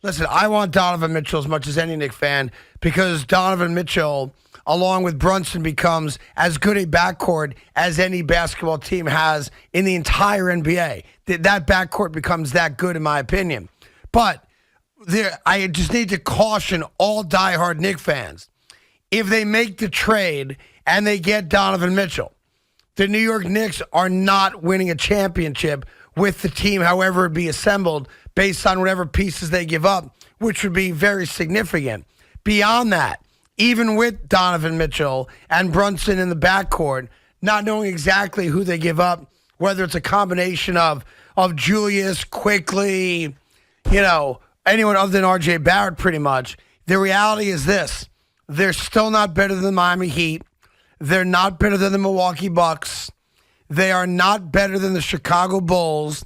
Listen, I want Donovan Mitchell as much as any Knicks fan because Donovan Mitchell, along with Brunson, becomes as good a backcourt as any basketball team has in the entire NBA. That backcourt becomes that good, in my opinion. But I just need to caution all diehard Knicks fans. If they make the trade and they get Donovan Mitchell, the New York Knicks are not winning a championship with the team, however it be assembled, based on whatever pieces they give up, which would be very significant. Beyond that, even with Donovan Mitchell and Brunson in the backcourt, not knowing exactly who they give up, whether it's a combination of Julius, Quickly, anyone other than R.J. Barrett pretty much, the reality is this. They're still not better than the Miami Heat. They're not better than the Milwaukee Bucks. They are not better than the Chicago Bulls.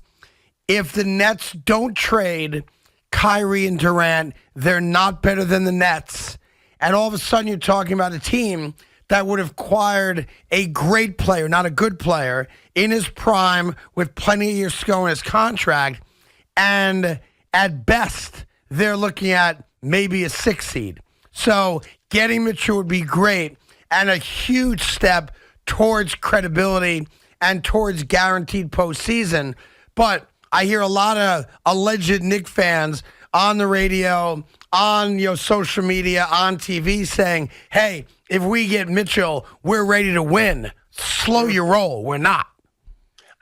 If the Nets don't trade Kyrie and Durant, they're not better than the Nets. And all of a sudden you're talking about a team that would have acquired a great player, not a good player, in his prime with plenty of years to go in his contract. And at best, they're looking at maybe a 6 seed. So getting Mitchell would be great and a huge step towards credibility and towards guaranteed postseason. But I hear a lot of alleged Knicks fans on the radio, on social media, on TV saying, hey, if we get Mitchell, we're ready to win. Slow your roll. We're not.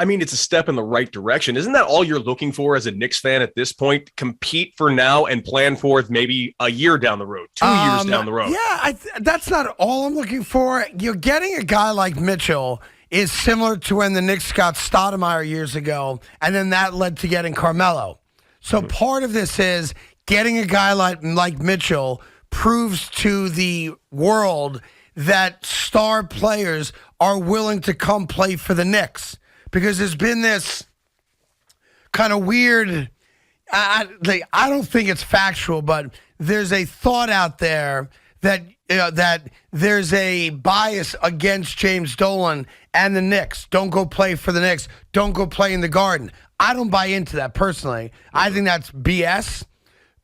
I mean, it's a step in the right direction. Isn't that all you're looking for as a Knicks fan at this point? Compete for now and plan for maybe a year down the road, 2 years down the road. Yeah, that's not all I'm looking for. You're getting a guy like Mitchell is similar to when the Knicks got Stoudemire years ago, and then that led to getting Carmelo. So part of this is getting a guy like Mitchell proves to the world that star players are willing to come play for the Knicks. Because there's been this kind of weird, I don't think it's factual, but there's a thought out there that that there's a bias against James Dolan and the Knicks. Don't go play for the Knicks. Don't go play in the Garden. I don't buy into that personally. I think that's BS,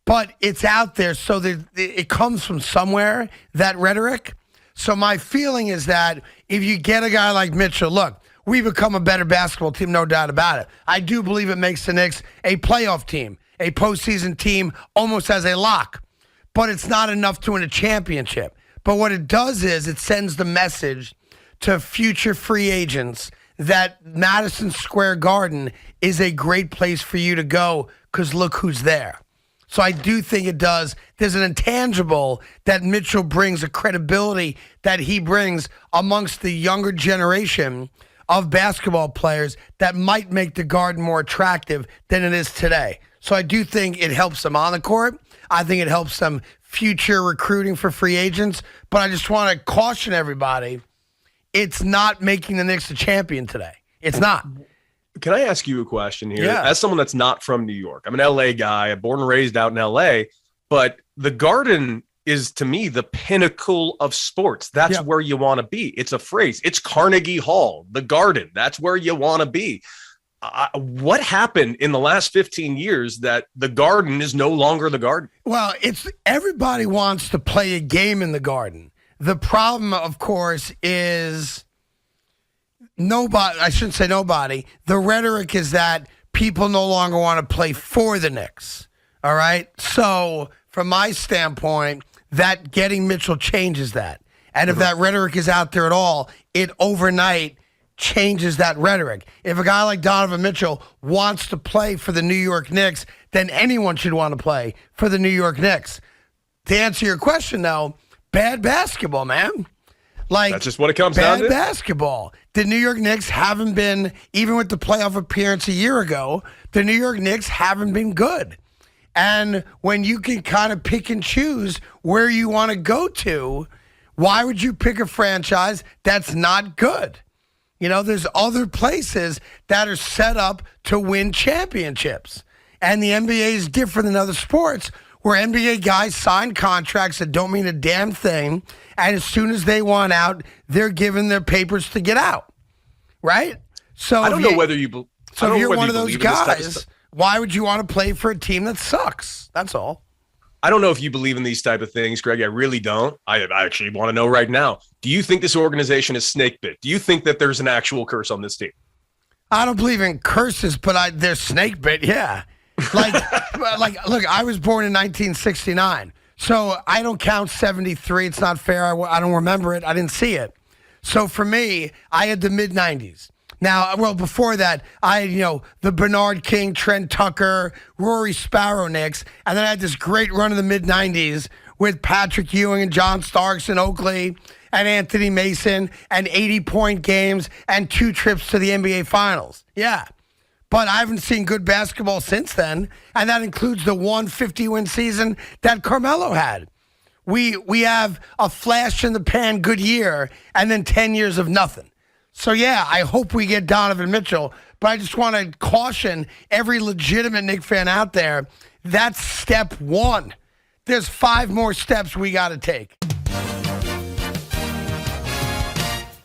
but it's out there, so it comes from somewhere, that rhetoric. So my feeling is that if you get a guy like Mitchell, look, we become a better basketball team, no doubt about it. I do believe it makes the Knicks a playoff team, a postseason team almost as a lock. But it's not enough to win a championship. But what it does is it sends the message to future free agents that Madison Square Garden is a great place for you to go because look who's there. So I do think it does. There's an intangible that Mitchell brings, a credibility that he brings amongst the younger generation of basketball players that might make the Garden more attractive than it is today. So I do think it helps them on the court. I think it helps them future recruiting for free agents. But I just want to caution everybody, it's not making the Knicks a champion today. It's not. Can I ask you a question here? Yeah. As someone that's not from New York, I'm an LA guy. I'm born and raised out in LA. But the Garden is, to me, the pinnacle of sports. That's where you want to be. It's a phrase. It's Carnegie Hall, the Garden. That's where you want to be. What happened in the last 15 years that the Garden is no longer the Garden? Well, everybody wants to play a game in the Garden. The problem, of course, is nobody, I shouldn't say nobody, the rhetoric is that people no longer want to play for the Knicks. All right? So, from my standpoint, that getting Mitchell changes that. And if that rhetoric is out there at all, it overnight changes that rhetoric. If a guy like Donovan Mitchell wants to play for the New York Knicks, then anyone should want to play for the New York Knicks. To answer your question, though, bad basketball, man. That's just what it comes down to. Bad basketball. The New York Knicks haven't been, even with the playoff appearance a year ago, the New York Knicks haven't been good. And when you can kind of pick and choose where you want to go to, why would you pick a franchise that's not good? There's other places that are set up to win championships. And the NBA is different than other sports where NBA guys sign contracts that don't mean a damn thing. And as soon as they want out, they're given their papers to get out. Right? So I don't know whether you So if you're one of those guys, Why would you want to play for a team that sucks? That's all. I don't know if you believe in these type of things, Greg. I really don't. I actually want to know right now. Do you think this organization is snake bit? Do you think that there's an actual curse on this team? I don't believe in curses, but there's snake bit, yeah. Like, look, I was born in 1969, so I don't count 73. It's not fair. I don't remember it. I didn't see it. So for me, I had the mid-90s. Now, well, before that, I had, the Bernard King, Trent Tucker, Rory Sparrow Knicks, and then I had this great run in the mid-90s with Patrick Ewing and John Starks and Oakley and Anthony Mason and 80-point games and 2 trips to the NBA Finals. Yeah. But I haven't seen good basketball since then, and that includes the 150-win season that Carmelo had. We have a flash-in-the-pan good year and then 10 years of nothing. So, yeah, I hope we get Donovan Mitchell, but I just want to caution every legitimate Knicks fan out there, that's step one. There's 5 more steps we got to take.